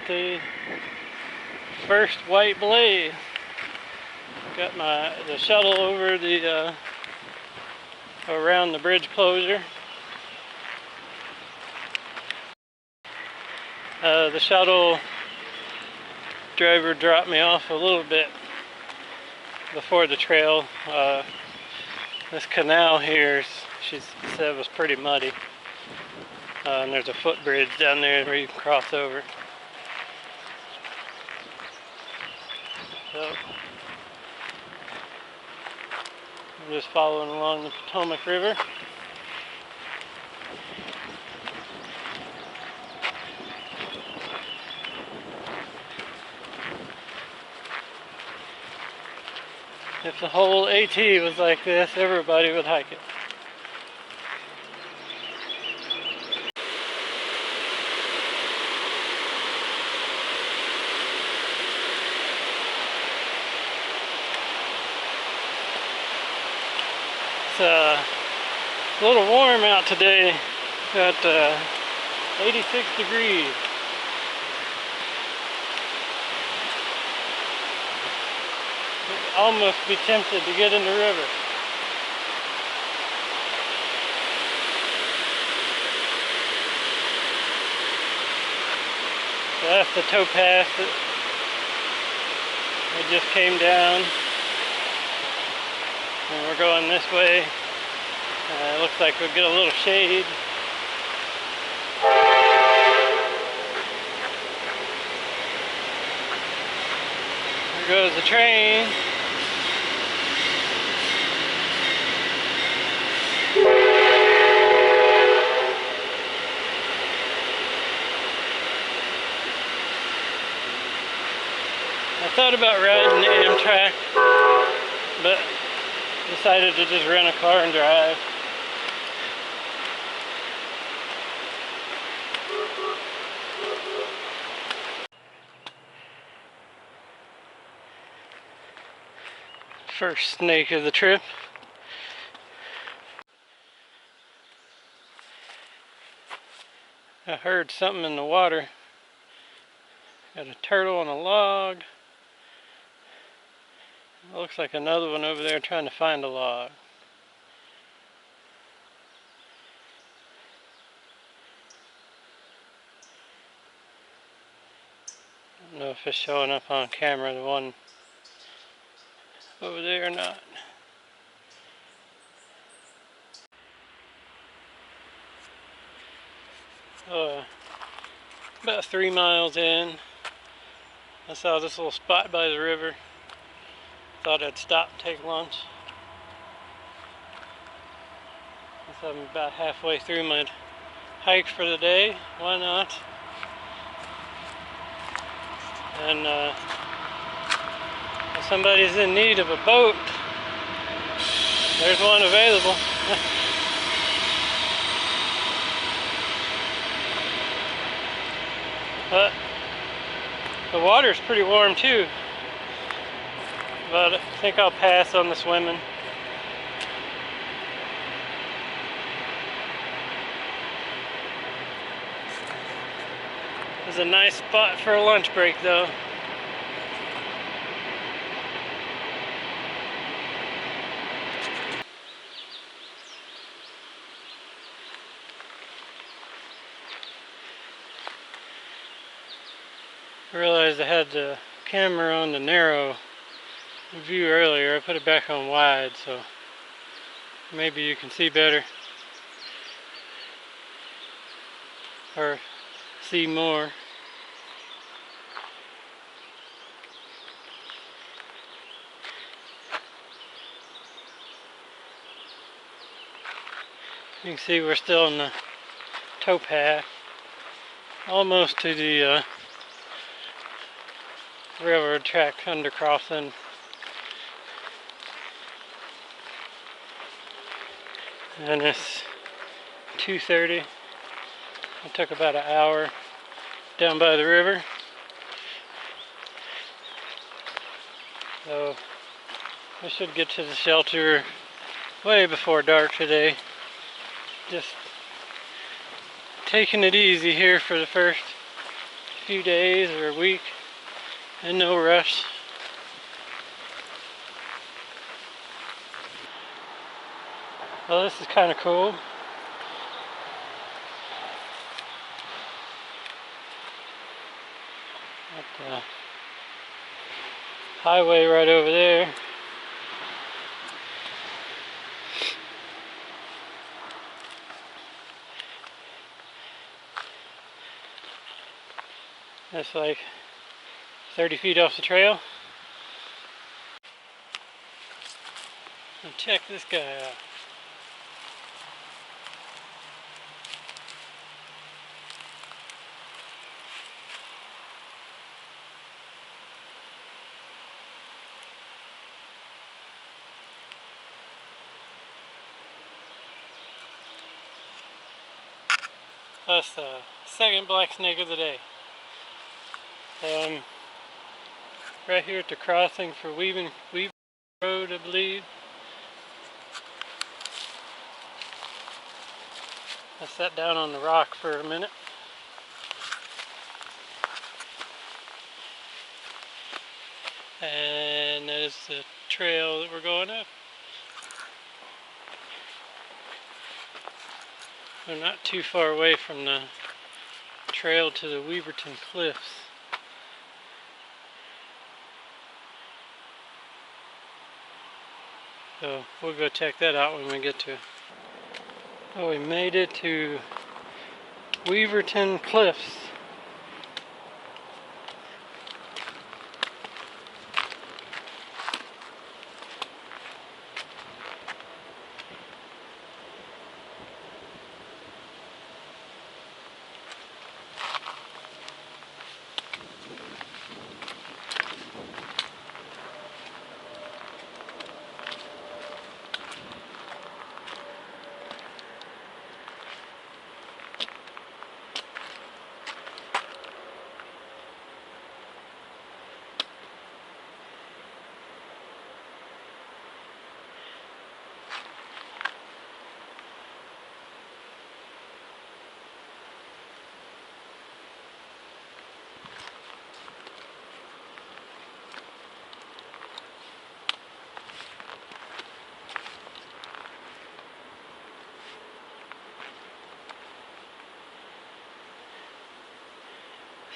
the first white blade. Got the shuttle over the around the bridge closure. The shuttle driver dropped me off a little bit before the trail. This canal here, she said, was pretty muddy. And there's a footbridge down there where you can cross over. So, I'm just following along the Potomac River. If the whole AT was like this, everybody would hike it. It's a little warm out today, got 86 degrees. Almost be tempted to get in the river. So that's the towpath that just came down. And we're going this way. It looks like we'll get a little shade. There goes the train. I thought about riding the Amtrak, but decided to just rent a car and drive. First snake of the trip. I heard something in the water. Got a turtle on a log. It looks like another one over there trying to find a log. I don't know if it's showing up on camera, the one over there or not. About 3 miles in, I saw this little spot by the river. Thought I'd stop and take lunch. Guess I'm about halfway through my hike for the day. Why not? And if somebody's in need of a boat, there's one available. But the water's pretty warm too. But I think I'll pass on the swimming. It's a nice spot for a lunch break though. I realized I had the camera on the narrow view earlier. I put it back on wide, so maybe you can see better or see more. You can see we're still in the towpath, almost to the railroad track undercrossing. And it's 2:30. It took about an hour down by the river. So I should get to the shelter way before dark today. Just taking it easy here for the first few days or a week, and no rush. Well, this is kind of cool. Got the highway right over there. That's like 30 feet off the trail. And check this guy out. That's the second black snake of the day. Right here at the crossing for Weaver Road, I believe. I sat down on the rock for a minute. And that is the trail that we're going up. We're not too far away from the trail to the Weaverton Cliffs. So we'll go check that out when we get to it. Oh, we made it to Weaverton Cliffs.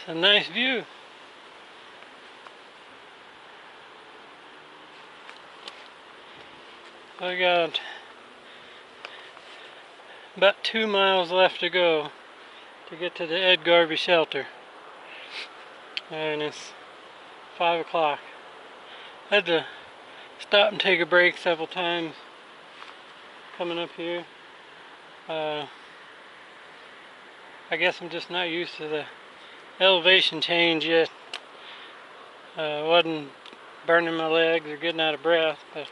It's a nice view. I got about 2 miles left to go to get to the Ed Garvey shelter. And it's 5 o'clock. I had to stop and take a break several times coming up here. I guess I'm just not used to the elevation change yet. Wasn't burning my legs or getting out of breath, but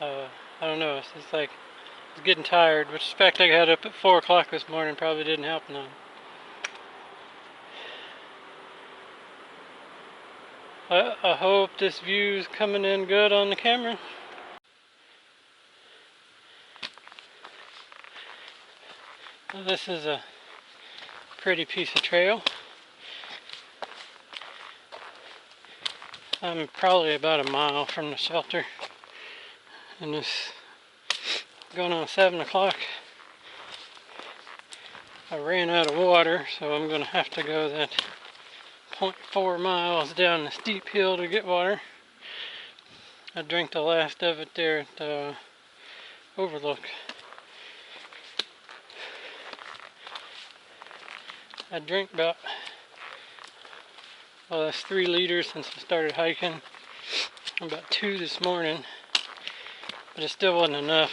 I don't know, it's just like I was getting tired, which the fact I got up at 4 o'clock this morning probably didn't help none. I hope this view's coming in good on the camera. Well, this is a pretty piece of trail. I'm probably about a mile from the shelter, and it's going on 7 o'clock. I ran out of water, so I'm going to have to go that 0.4 miles down the steep hill to get water. I drank the last of it there at the overlook. I drank about, well, that's 3 liters since I started hiking. About 2 this morning, but it still wasn't enough.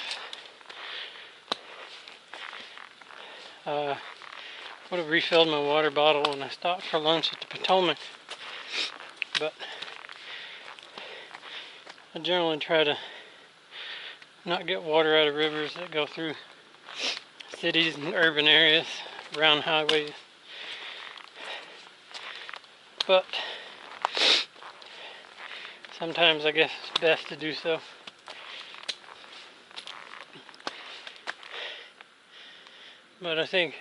Would have refilled my water bottle when I stopped for lunch at the Potomac, but I generally try to not get water out of rivers that go through cities and urban areas around highways. But sometimes I guess it's best to do so. But I think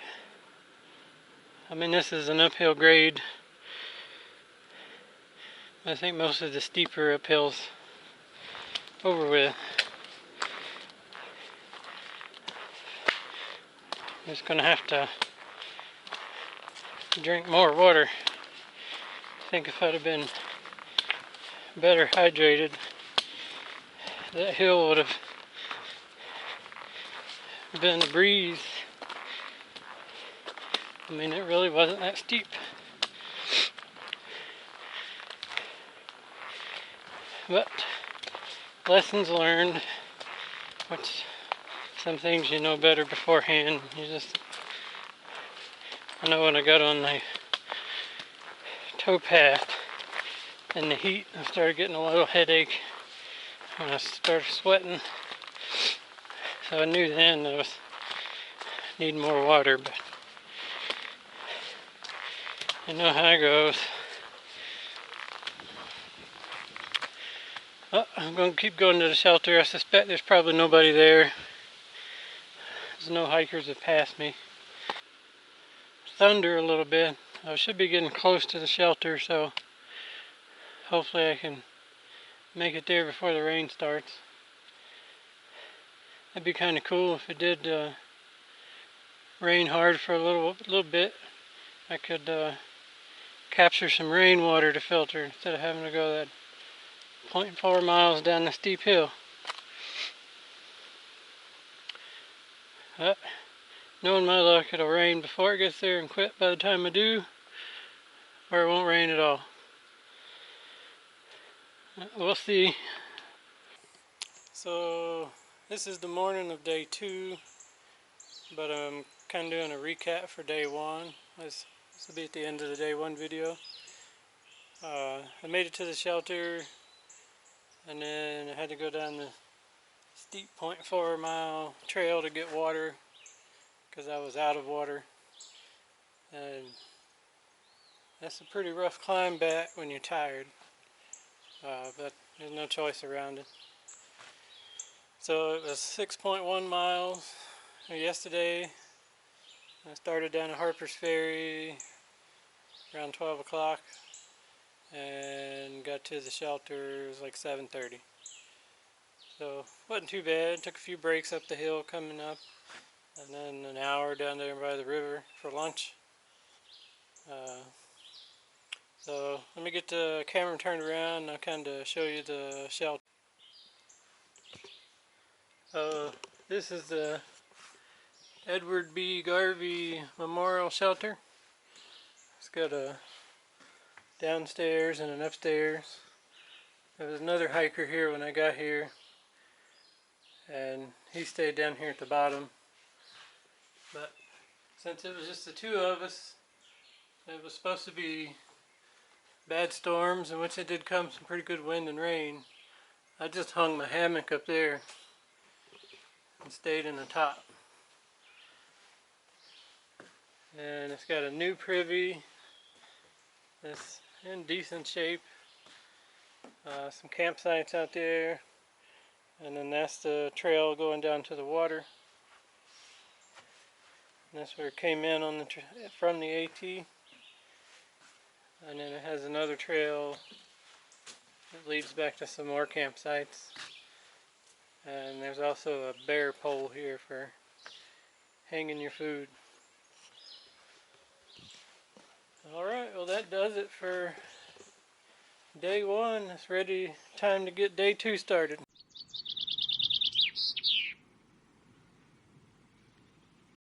I mean, this is an uphill grade. I think most of the steeper uphills over with. I'm just gonna have to drink more water. I think if I'd have been better hydrated, that hill would have been a breeze. I mean, it really wasn't that steep. But lessons learned, which some things you know better beforehand. I know when I got on the towpath in the heat, I started getting a little headache when I started sweating. So I knew then I need more water, but you know how it goes. Oh, I'm going to keep going to the shelter. I suspect there's probably nobody there. There's no hikers that passed me. Thunder a little bit. I should be getting close to the shelter, so hopefully I can make it there before the rain starts. That'd be kind of cool if it did rain hard for a little bit. I could capture some rainwater to filter instead of having to go that 0.4 miles down the steep hill. Knowing my luck, it'll rain before it gets there and quit by the time I do, or it won't rain at all. We'll see. So this is the morning of day 2, but I'm kind of doing a recap for day 1. This will be at the end of the day 1 video. I made it to the shelter, and then I had to go down the steep 0.4 mile trail to get water because I was out of water. And that's a pretty rough climb back when you're tired, but there's no choice around it. So it was 6.1 miles yesterday. I started down at Harper's Ferry around 12 o'clock and got to the shelter. It was like 7:30. So wasn't too bad. Took a few breaks up the hill coming up, and then an hour down there by the river for lunch. So let me get the camera turned around and I'll kind of show you the shelter. This is the Edward B. Garvey Memorial Shelter. It's got a downstairs and an upstairs. There was another hiker here when I got here, and he stayed down here at the bottom. But since it was just the two of us, it was supposed to be bad storms, in which it did come some pretty good wind and rain. I just hung my hammock up there and stayed in the top. And it's got a new privy. It's in decent shape. Some campsites out there, and then that's the trail going down to the water. And that's where it came in on the from the AT. And then it has another trail that leads back to some more campsites. And there's also a bear pole here for hanging your food. Alright, well that does it for day 1. It's ready, time to get day 2 started.